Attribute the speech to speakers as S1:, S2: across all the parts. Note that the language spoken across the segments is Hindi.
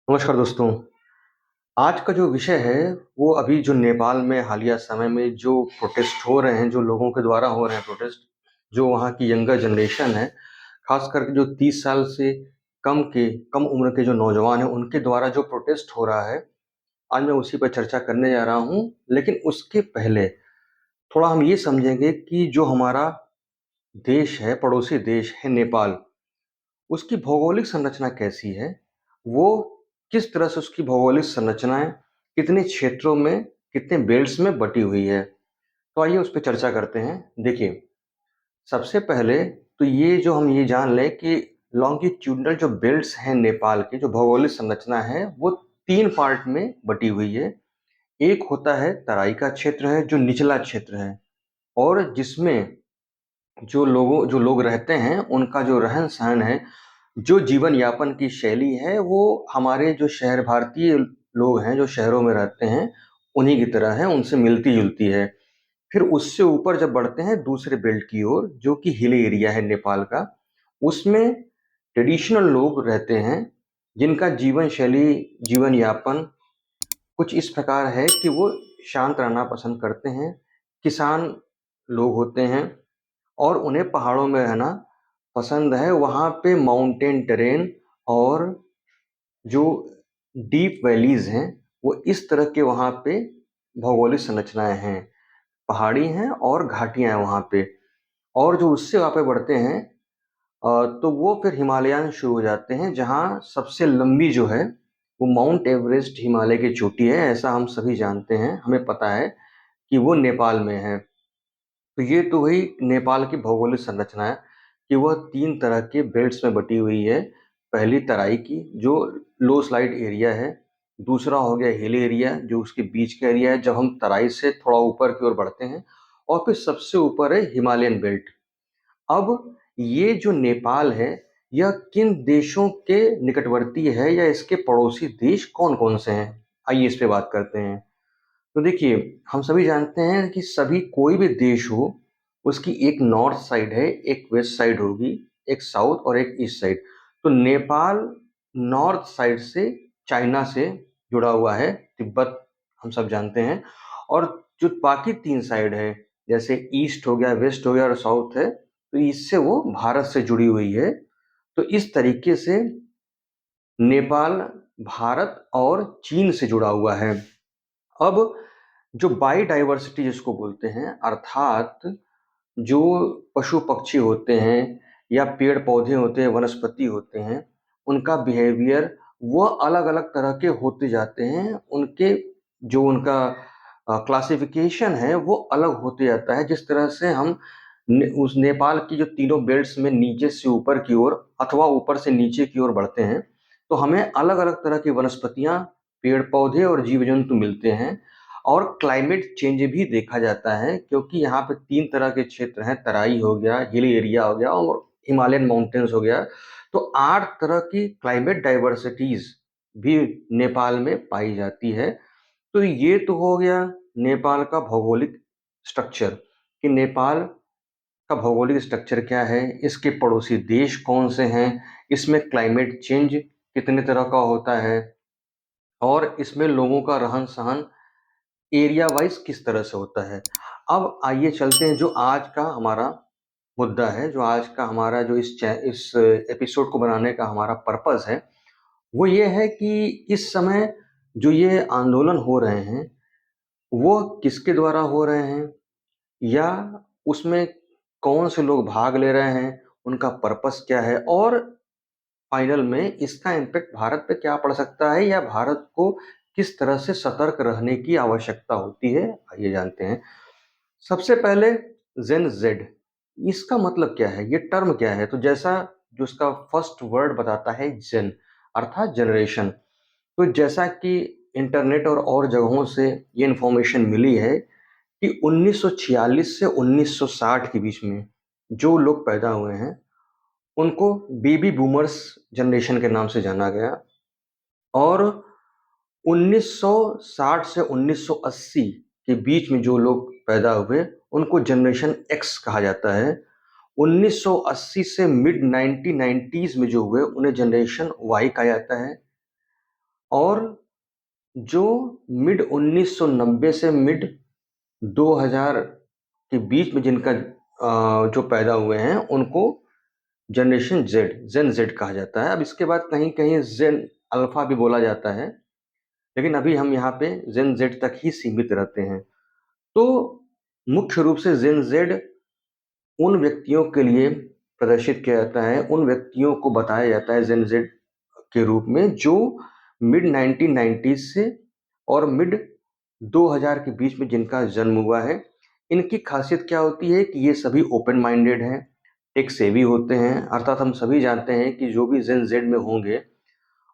S1: नमस्कार दोस्तों। आज का जो विषय है, वो अभी जो नेपाल में हालिया समय में जो प्रोटेस्ट हो रहे हैं, जो लोगों के द्वारा हो रहे हैं प्रोटेस्ट, जो वहाँ की यंगर जनरेशन है, ख़ास करके जो 30 साल से कम उम्र के जो नौजवान हैं, उनके द्वारा जो प्रोटेस्ट हो रहा है, आज मैं उसी पर चर्चा करने जा रहा हूँ। लेकिन उसके पहले थोड़ा हम ये समझेंगे कि जो हमारा देश है, पड़ोसी देश है नेपाल, उसकी भौगोलिक संरचना कैसी है? वो किस तरह से उसकी भौगोलिक संरचनाएँ कितने क्षेत्रों में, कितने बेल्ट्स में बटी हुई है? तो आइए उस पे चर्चा करते हैं। देखिए, सबसे पहले तो हम ये जान लें कि लॉन्गिट्यूडिनल जो बेल्ट्स हैं नेपाल की, जो भौगोलिक संरचना है, वो 3 पार्ट में बटी हुई है। एक होता है तराई का क्षेत्र है, जो निचला क्षेत्र है और जिसमें जो लोग रहते हैं, उनका जो रहन-सहन है, जो जीवन यापन की शैली है, वो हमारे जो शहर भारतीय लोग हैं, जो शहरों में रहते हैं, उन्हीं की तरह है, उनसे मिलती-जुलती है। फिर उससे ऊपर जब बढ़ते हैं दूसरे बेल्ट की ओर, जो कि हिल एरिया है नेपाल का, उसमें ट्रेडिशनल लोग रहते हैं, जिनका जीवन शैली, जीवन यापन कुछ इस प्रकार है कि वो शांत रहना पसंद करते हैं। किसान लोग होते हैं और उन्हें पहाड़ों में रहना पसंद है। वहाँ पे माउंटेन टेरेन और जो डीप वैलीज़ हैं, वो इस तरह के वहाँ पे भौगोलिक संरचनाएँ हैं। पहाड़ी हैं और घाटियाँ हैं वहाँ पे। और जो उससे आगे बढ़ते हैं तो वो फिर हिमालयन शुरू हो जाते हैं, जहाँ सबसे लंबी जो है, वो माउंट एवरेस्ट हिमालय की चोटी है, ऐसा हम सभी जानते हैं। हमें पता है कि वो नेपाल में है। तो ये तो हुई नेपाल की भौगोलिक संरचना है कि वह 3 तरह के बेल्ट्स में बटी हुई है। पहली तराई की, जो लो स्लाइड एरिया है। दूसरा हो गया हिल एरिया, जो उसके बीच का एरिया है, जब हम तराई से थोड़ा ऊपर की ओर बढ़ते हैं। और फिर सबसे ऊपर है हिमालयन बेल्ट। अब ये जो नेपाल है, यह किन देशों के निकटवर्ती है या इसके पड़ोसी देश कौन-कौन से हैं? आइए इस पे बात करते हैं। तो देखिए, हम सभी जानते हैं कि सभी कोई भी देश हो, उसकी एक नॉर्थ साइड है, एक वेस्ट साइड होगी, एक साउथ और एक ईस्ट साइड। तो नेपाल नॉर्थ साइड से चाइना से जुड़ा हुआ है, तिब्बत हम सब जानते हैं। और जो बाकी 3 साइड है, जैसे ईस्ट हो गया, वेस्ट हो गया और साउथ है, तो इससे वो भारत से जुड़ी हुई है। तो इस तरीके से नेपाल भारत और चीन से जुड़ा हुआ है। अब जो बायोडायवर्सिटी जिसको बोलते हैं, अर्थात जो पशु पक्षी होते हैं या पेड़ पौधे होते हैं, वनस्पति होते हैं, उनका बिहेवियर वह अलग अलग तरह के होते जाते हैं। उनके जो उनका क्लासिफिकेशन है, वो अलग होते जाता है। जिस तरह से हम उस नेपाल की जो तीनों बेल्ट्स में नीचे से ऊपर की ओर अथवा ऊपर से नीचे की ओर बढ़ते हैं, तो हमें अलग अलग तरह की वनस्पतियां, पेड़ पौधे और जीव जंतु मिलते हैं। और क्लाइमेट चेंज भी देखा जाता है, क्योंकि यहाँ पे 3 तरह के क्षेत्र हैं, तराई हो गया, हिल एरिया हो गया और हिमालयन माउंटेन्स हो गया। तो 8 तरह की क्लाइमेट डाइवर्सिटीज़ भी नेपाल में पाई जाती है। तो ये तो हो गया नेपाल का भौगोलिक स्ट्रक्चर, कि नेपाल का भौगोलिक स्ट्रक्चर क्या है, इसके पड़ोसी देश कौन से हैं, इसमें क्लाइमेट चेंज कितने तरह का होता है और इसमें लोगों का रहन-सहन एरिया वाइज किस तरह से होता है। अब आइए चलते हैं जो आज का हमारा मुद्दा है, जो आज का हमारा जो इस एपिसोड को बनाने का हमारा पर्पस है, वो ये है कि इस समय जो ये आंदोलन हो रहे हैं, वो किसके द्वारा हो रहे हैं या उसमें कौन से लोग भाग ले रहे हैं, उनका पर्पस क्या है और फाइनल में इसका इम्पैक्ट भारत पे क्या पड़ सकता है या भारत को किस तरह से सतर्क रहने की आवश्यकता होती है, आइए जानते हैं। सबसे पहले जेन ज़ेड, इसका मतलब क्या है? ये टर्म क्या है? तो जैसा जो इसका फर्स्ट वर्ड बताता है जेन, अर्थात जनरेशन। तो जैसा कि इंटरनेट और जगहों से ये इन्फॉर्मेशन मिली है कि 1946 से 1960 के बीच में जो लोग पैदा हुए हैं, उनको बेबी बूमर्स जनरेशन के नाम से जाना गया। और 1960 से 1980 के बीच में जो लोग पैदा हुए, उनको जनरेशन एक्स कहा जाता है। 1980 से मिड 1990s में जो हुए, उन्हें जनरेशन वाई कहा जाता है। और जो मिड 1990 से मिड 2000 के बीच में जिनका जो पैदा हुए हैं उनको जनरेशन जेन जेड कहा जाता है। अब इसके बाद कहीं-कहीं जेन अल्फा भी बोला जाता है, लेकिन अभी हम यहाँ पे जेन जेड तक ही सीमित रहते हैं। तो मुख्य रूप से जेन जेड उन व्यक्तियों के लिए प्रदर्शित किया जाता है, उन व्यक्तियों को बताया जाता है जेन जेड के रूप में जो मिड 1990s से और मिड 2000 के बीच में जिनका जन्म हुआ है। इनकी खासियत क्या होती है कि ये सभी ओपन माइंडेड हैं, टेक सेवी होते हैं, अर्थात हम सभी जानते हैं कि जो भी जेन जेड में होंगे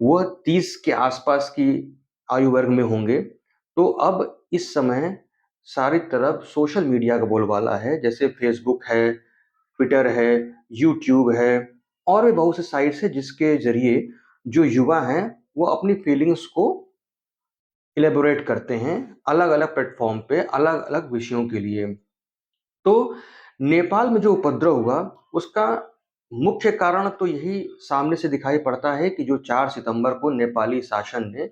S1: वह 30 के आसपास की आयु वर्ग में होंगे। तो अब इस समय सारी तरफ सोशल मीडिया का बोलबाला है, जैसे फेसबुक है, ट्विटर है, यूट्यूब है और भी बहुत से साइट्स हैं जिसके ज़रिए जो युवा हैं वो अपनी फीलिंग्स को इलैबोरेट करते हैं अलग-अलग प्लेटफ़ॉर्म पे, अलग-अलग विषयों के लिए। तो नेपाल में जो उपद्रव हुआ उसका मुख्य कारण तो यही सामने से दिखाई पड़ता है कि जो 4 सितंबर को नेपाली शासन ने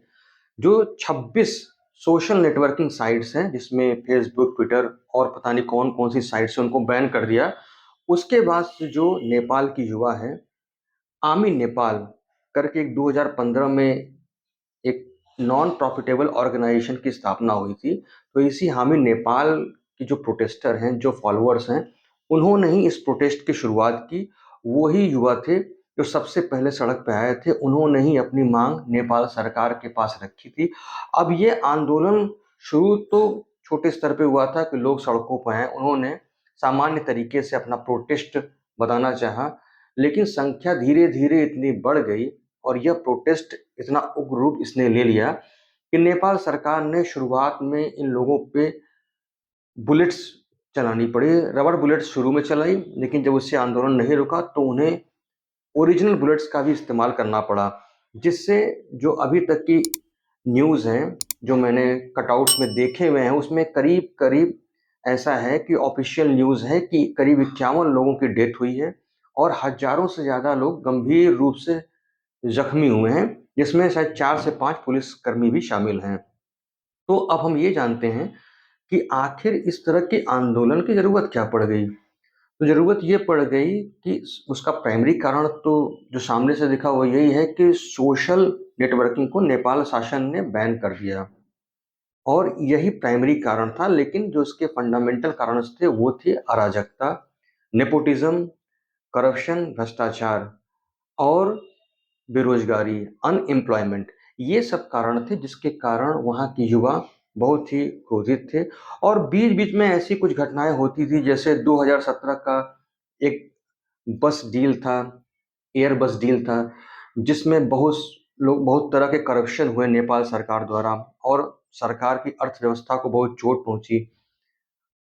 S1: जो 26 सोशल नेटवर्किंग साइट्स हैं जिसमें फेसबुक, ट्विटर और पता नहीं कौन-कौन सी साइट्स हैं उनको बैन कर दिया। उसके बाद से जो नेपाल की युवा है, आमी नेपाल करके एक 2015 में एक नॉन प्रॉफिटेबल ऑर्गेनाइजेशन की स्थापना हुई थी। तो इसी हामी नेपाल की जो प्रोटेस्टर हैं, जो फॉलोअर्स हैं, उन्होंने ही इस प्रोटेस्ट की शुरुआत की। वो ही युवा थे जो सबसे पहले सड़क पे आए थे। उन्होंने ही अपनी माँग नेपाल सरकार के पास रखी थी। अब ये आंदोलन शुरू तो छोटे स्तर पे हुआ था कि लोग सड़कों पे आए। उन्होंने सामान्य तरीके से अपना प्रोटेस्ट बताना चाहा, लेकिन संख्या धीरे-धीरे इतनी बढ़ गई और यह प्रोटेस्ट इतना उग्र रूप इसने ले लिया कि नेपाल सरकार ने शुरुआत में इन लोगों पे बुलेट्स चलानी पड़ी। रबर बुलेट्स शुरू में चलाई, लेकिन जब उससे आंदोलन नहीं रुका तो उन्हें ओरिजिनल बुलेट्स का भी इस्तेमाल करना पड़ा, जिससे जो अभी तक की न्यूज़ हैं, जो मैंने कटआउट्स में देखे हुए हैं, उसमें करीब-करीब ऐसा है कि ऑफ़िशियल न्यूज़ है कि करीब 51 लोगों की डेथ हुई है और हज़ारों से ज़्यादा लोग गंभीर रूप से जख्मी हुए हैं, जिसमें शायद 4 से 5 पुलिसकर्मी भी शामिल हैं। तो अब हम ये जानते हैं कि आखिर इस तरह के आंदोलन की ज़रूरत क्या पड़ गई? तो ज़रूरत ये पड़ गई कि उसका प्राइमरी कारण तो जो सामने से दिखा वो यही है कि सोशल नेटवर्किंग को नेपाल शासन ने बैन कर दिया और यही प्राइमरी कारण था, लेकिन जो इसके फंडामेंटल कारण थे वो थे अराजकता, नेपोटिज़्म, करप्शन, भ्रष्टाचार और बेरोज़गारी, अनएम्प्लॉयमेंट, ये सब कारण थे जिसके कारण वहाँ के युवा बहुत ही क्रोधित थे और बीच-बीच में ऐसी कुछ घटनाएँ होती थी जैसे 2017 का एक बस डील था, एयर बस डील था, जिसमें बहुत तरह के करप्शन हुए नेपाल सरकार द्वारा और सरकार की अर्थव्यवस्था को बहुत चोट पहुँची।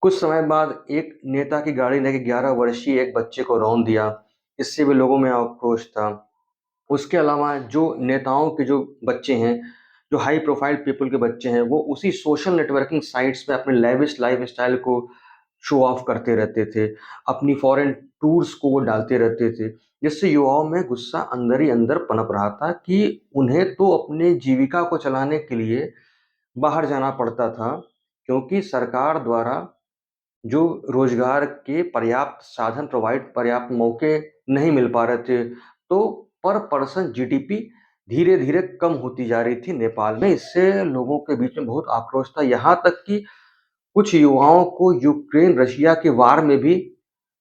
S1: कुछ समय बाद एक नेता की गाड़ी ने 11 वर्षीय एक बच्चे को रौंद दिया, इससे भी लोगों में आक्रोश था। उसके अलावा जो नेताओं के जो बच्चे हैं, जो हाई प्रोफाइल पीपल के बच्चे हैं, वो उसी सोशल नेटवर्किंग साइट्स पे अपने लेविश लाइफ़स्टाइल को शो ऑफ करते रहते थे। अपनी फॉरेन टूर्स को वो डालते रहते थे, जिससे युवाओं में गुस्सा अंदर ही अंदर पनप रहा था कि उन्हें तो अपने जीविका को चलाने के लिए बाहर जाना पड़ता था, क्योंकि सरकार द्वारा जो रोज़गार के पर्याप्त साधन पर्याप्त मौके नहीं मिल पा रहे थे, तो पर पर्सन जीडीपी धीरे-धीरे कम होती जा रही थी नेपाल में। इससे लोगों के बीच में बहुत आक्रोश था, यहाँ तक कि कुछ युवाओं को यूक्रेन रशिया के वार में भी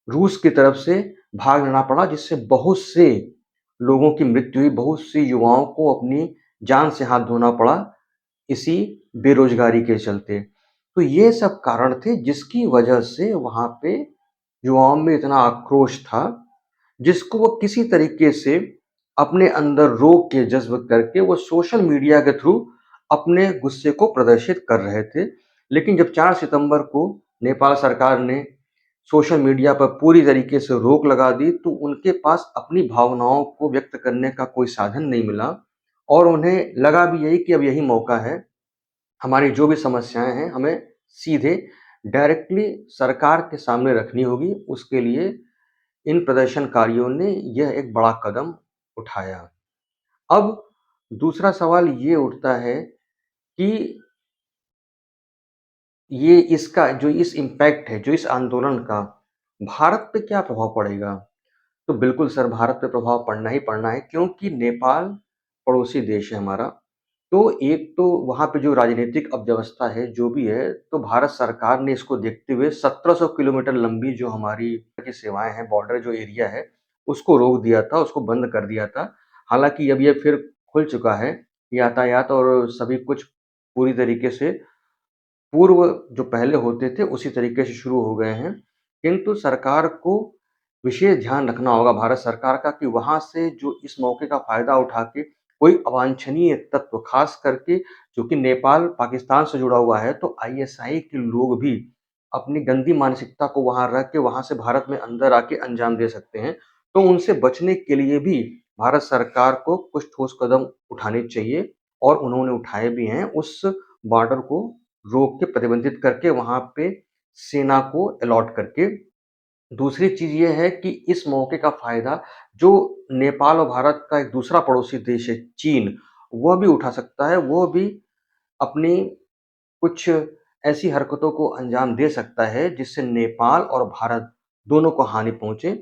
S1: रूस की तरफ से भागना पड़ा, जिससे बहुत से लोगों की मृत्यु हुई, बहुत सी युवाओं को अपनी जान से हाथ धोना पड़ा, इसी बेरोज़गारी के चलते। तो ये सब कारण थे जिसकी वजह से वहाँ पे युवाओं में इतना आक्रोश था, जिसको वो किसी तरीके से अपने अंदर रोक के जज़्ब करके वो सोशल मीडिया के थ्रू अपने गुस्से को प्रदर्शित कर रहे थे। लेकिन जब 4 सितंबर को नेपाल सरकार ने सोशल मीडिया पर पूरी तरीके से रोक लगा दी, तो उनके पास अपनी भावनाओं को व्यक्त करने का कोई साधन नहीं मिला और उन्हें लगा भी यही कि अब यही मौका है, हमारी जो भी समस्याएँ हैं, हमें सीधे डायरेक्टली सरकार के सामने रखनी होगी। उसके लिए इन प्रदर्शनकारियों ने यह एक बड़ा कदम उठाया। अब दूसरा सवाल ये उठता है कि ये इसका जो इस इम्पैक्ट है, जो इस आंदोलन का भारत पे क्या प्रभाव पड़ेगा? तो बिल्कुल सर, भारत पे प्रभाव पड़ना ही पड़ना है, क्योंकि नेपाल पड़ोसी देश है हमारा। तो एक तो वहाँ पे जो राजनीतिक अव्यवस्था है, जो भी है, तो भारत सरकार ने इसको देखते हुए 1700 किलोमीटर लंबी जो हमारी की सेवाएँ हैं, बॉर्डर जो एरिया है, उसको रोक दिया था, उसको बंद कर दिया था। हालाँकि अब ये फिर खुल चुका है, यातायात और सभी कुछ पूरी तरीके से पूर्व जो पहले होते थे उसी तरीके से शुरू हो गए हैं। किंतु सरकार को विशेष ध्यान रखना होगा, भारत सरकार का, कि वहाँ से जो इस मौके का फ़ायदा उठा के कोई अवांछनीय तत्व, ख़ास करके चूँकि नेपाल पाकिस्तान से जुड़ा हुआ है, तो आईएसआई के लोग भी अपनी गंदी मानसिकता को वहाँ रख के वहाँ से भारत में अंदर आके अंजाम दे सकते हैं। तो उनसे बचने के लिए भी भारत सरकार को कुछ ठोस कदम उठाने चाहिए, और उन्होंने उठाए भी हैं। उस बॉर्डर को रोक के, प्रतिबंधित करके, वहाँ पे सेना को अलॉट करके। दूसरी चीज़ ये है कि इस मौके का फ़ायदा जो नेपाल और भारत का एक दूसरा पड़ोसी देश है, चीन, वह भी उठा सकता है। वह भी अपनी कुछ ऐसी हरकतों को अंजाम दे सकता है जिससे नेपाल और भारत दोनों को हानि पहुँचे।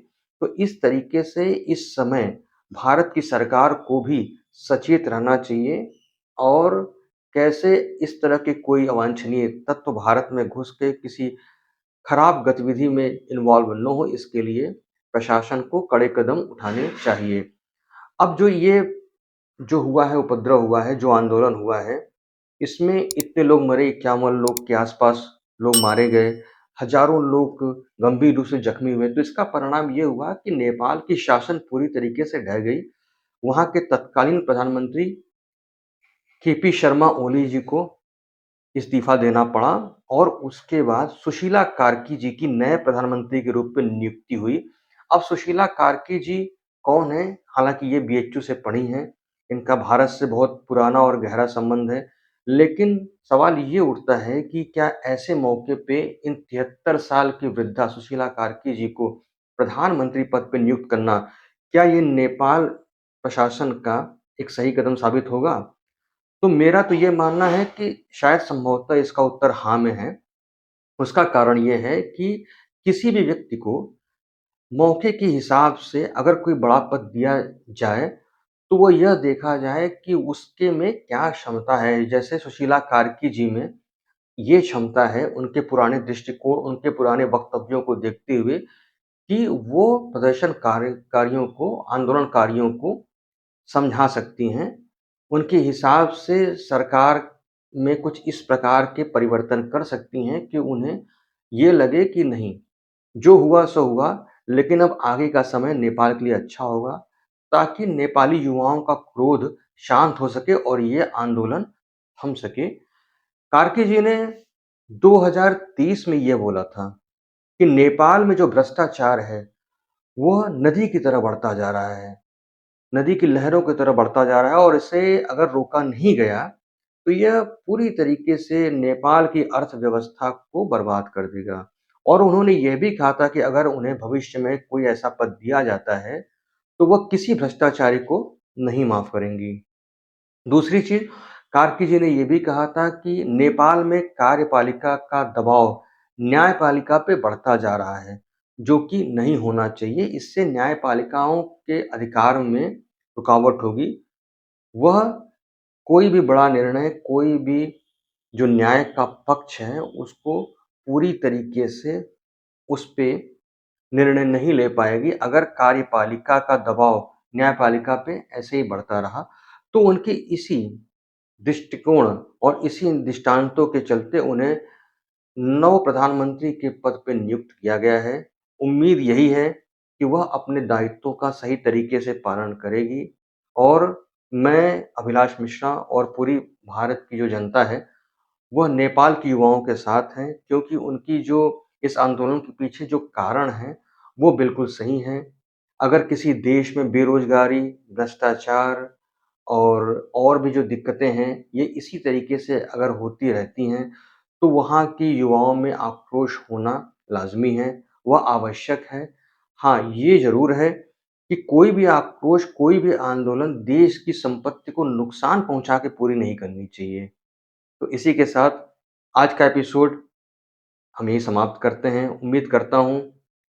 S1: तो इस तरीके से इस समय भारत की सरकार को भी सचेत रहना चाहिए, और कैसे इस तरह के कोई अवांछनीय तत्व भारत में घुस के किसी खराब गतिविधि में इन्वॉल्व न हो, इसके लिए प्रशासन को कड़े कदम उठाने चाहिए। अब जो ये जो हुआ है, उपद्रव हुआ है, जो आंदोलन हुआ है, इसमें इतने लोग मरे, 51 लोग के आसपास लोग मारे गए, हजारों लोग गंभीर रूप से जख्मी हुए। तो इसका परिणाम ये हुआ कि नेपाल की शासन पूरी तरीके से ढह गई। वहाँ के तत्कालीन प्रधानमंत्री केपी शर्मा ओली जी को इस्तीफा देना पड़ा, और उसके बाद सुशीला कार्की जी की नए प्रधानमंत्री के रूप में नियुक्ति हुई। अब सुशीला कार्की जी कौन है? हालांकि ये बीएचयू से पढ़ी हैं, इनका भारत से बहुत पुराना और गहरा संबंध है। लेकिन सवाल ये उठता है कि क्या ऐसे मौके पे इन 73 साल की वृद्धा सुशीला कार्की जी को प्रधानमंत्री पद पे नियुक्त करना, क्या ये नेपाल प्रशासन का एक सही कदम साबित होगा? तो मेरा तो ये मानना है कि शायद संभवतः इसका उत्तर हाँ में है। उसका कारण ये है कि किसी भी व्यक्ति को मौके के हिसाब से अगर कोई बड़ा पद दिया जाए, तो वो यह देखा जाए कि उसके में क्या क्षमता है। जैसे सुशीला कार्की जी में ये क्षमता है, उनके पुराने दृष्टिकोण, उनके पुराने वक्तव्यों को देखते हुए, कि वो कारियों को, आंदोलनकारियों को समझा सकती हैं। उनके हिसाब से सरकार में कुछ इस प्रकार के परिवर्तन कर सकती हैं कि उन्हें ये लगे कि नहीं, जो हुआ सो हुआ, लेकिन अब आगे का समय नेपाल के लिए अच्छा होगा, ताकि नेपाली युवाओं का क्रोध शांत हो सके और ये आंदोलन थम सके। कार्की जी ने 2030 में ये बोला था कि नेपाल में जो भ्रष्टाचार है, वह नदी की तरह बढ़ता जा रहा है। नदी की लहरों की तरह बढ़ता जा रहा है, और इसे अगर रोका नहीं गया, तो यह पूरी तरीके से नेपाल की अर्थव्यवस्था को बर्बाद कर देगा। और उन्होंने यह भी कहा था कि अगर उन्हें भविष्य में कोई ऐसा पद दिया जाता है, तो वह किसी भ्रष्टाचारी को नहीं माफ़ करेंगी। दूसरी चीज़, कार्की जी ने ये भी कहा था कि नेपाल में कार्यपालिका का दबाव न्यायपालिका पे बढ़ता जा रहा है, जो कि नहीं होना चाहिए। इससे न्यायपालिकाओं के अधिकार में रुकावट होगी। वह कोई भी बड़ा निर्णय, कोई भी जो न्याय का पक्ष है, उसको पूरी तरीके से उस पे निर्णय नहीं ले पाएगी, अगर कार्यपालिका का दबाव न्यायपालिका पे ऐसे ही बढ़ता रहा। तो उनके इसी दृष्टिकोण और इसी दृष्टांतों के चलते उन्हें नव प्रधानमंत्री के पद पे नियुक्त किया गया है। उम्मीद यही है कि वह अपने दायित्वों का सही तरीके से पालन करेगी, और मैं, अभिलाष मिश्रा और पूरी भारत की जो जनता है, वह नेपाल के युवाओं के साथ हैं, क्योंकि उनकी जो इस आंदोलन के पीछे जो कारण हैं, वो बिल्कुल सही हैं। अगर किसी देश में बेरोज़गारी, भ्रष्टाचार और भी जो दिक्कतें हैं, ये इसी तरीके से अगर होती रहती हैं, तो वहाँ की युवाओं में आक्रोश होना लाज़मी है, वह आवश्यक है। हाँ, ये ज़रूर है कि कोई भी आक्रोश, कोई भी आंदोलन देश की संपत्ति को नुकसान पहुँचा के पूरी नहीं करनी चाहिए। तो इसी के साथ आज का एपिसोड हम यहीं समाप्त करते हैं। उम्मीद करता हूँ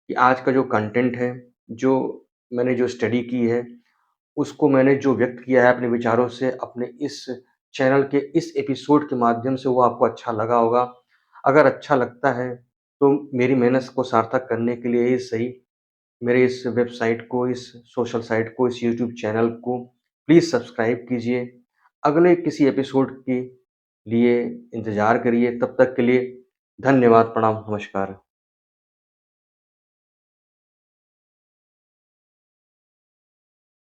S1: कि आज का जो कंटेंट है, जो मैंने जो स्टडी की है, उसको मैंने जो व्यक्त किया है अपने विचारों से, अपने इस चैनल के इस एपिसोड के माध्यम से वो आपको अच्छा लगा होगा। अगर अच्छा लगता है, तो मेरी मेहनत को सार्थक करने के लिए ही सही, मेरे इस वेबसाइट को, इस सोशल साइट को, इस यूट्यूब चैनल को प्लीज़ सब्सक्राइब कीजिए। अगले किसी एपिसोड के लिए इंतज़ार करिए। तब तक के लिए धन्यवाद, प्रणाम, नमस्कार।